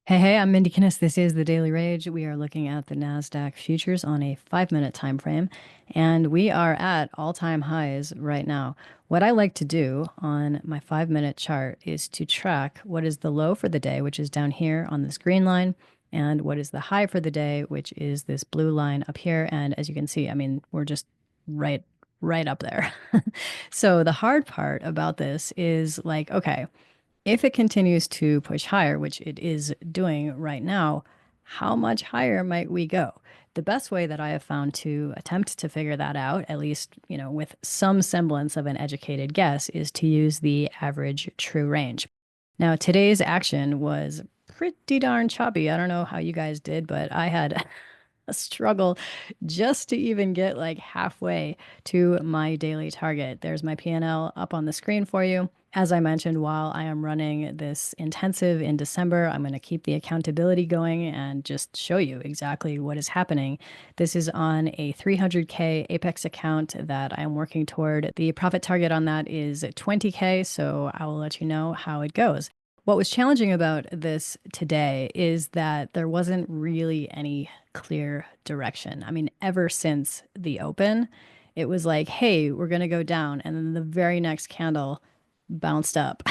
Hey, I'm Mindy Kinnis. This is the Daily Rage. We are looking at the NASDAQ futures on a 5 minute time frame, and we are at all-time highs right now. What I like to do on my 5 minute chart is to track what is the low for the day, which is down here on this green line, and what is the high for the day, which is this blue line up here. And as you can see, I mean, we're just right right up there. So the hard part about this is like, okay, if it continues to push higher, which it is doing right now, how much higher might we go? The best way that I have found to attempt to figure that out, at least, with some semblance of an educated guess, is to use the average true range. Now, today's action was pretty darn choppy. I don't know how you guys did, but I had a struggle just to even get like halfway to my daily target. There's my P&L up on the screen for you. As I mentioned, while I am running this intensive in December, I'm going to keep the accountability going and just show you exactly what is happening. This is on a 300K Apex account that I'm working toward. The profit target on that is 20K, so I will let you know how it goes. What was challenging about this today is that there wasn't really any clear direction. I mean, ever since the open, it was like, hey, we're going to go down. And then the very next candle bounced up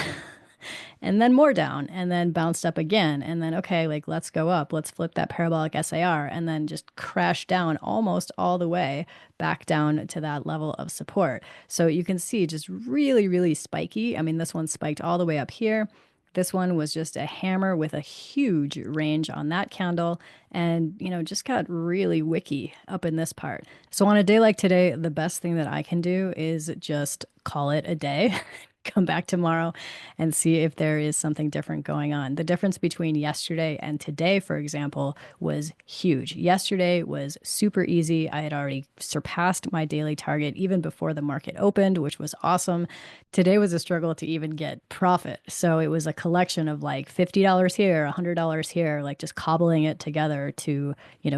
and then more down and then bounced up again. And then, okay, like let's go up. Let's flip that parabolic SAR and then just crash down almost all the way back down to that level of support. So you can see just really, really spiky. I mean, this one spiked all the way up here. This one was just a hammer with a huge range on that candle and, just got really wicky up in this part. So on a day like today, the best thing that I can do is just call it a day. Come back tomorrow and see if there is something different going on. The difference between yesterday and today, for example, was huge. Yesterday was super easy. I had already surpassed my daily target even before the market opened, which was awesome. Today was a struggle to even get profit. So it was a collection of like $50 here, $100 here, like just cobbling it together to,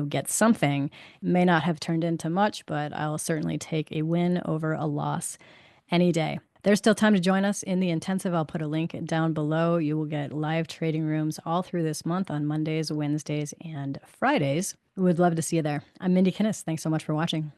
get something. May not have turned into much, but I'll certainly take a win over a loss any day. There's still time to join us in the intensive. I'll put a link down below. You will get live trading rooms all through this month on Mondays, Wednesdays, and Fridays. Would love to see you there. I'm Mindy Kinnis. Thanks so much for watching.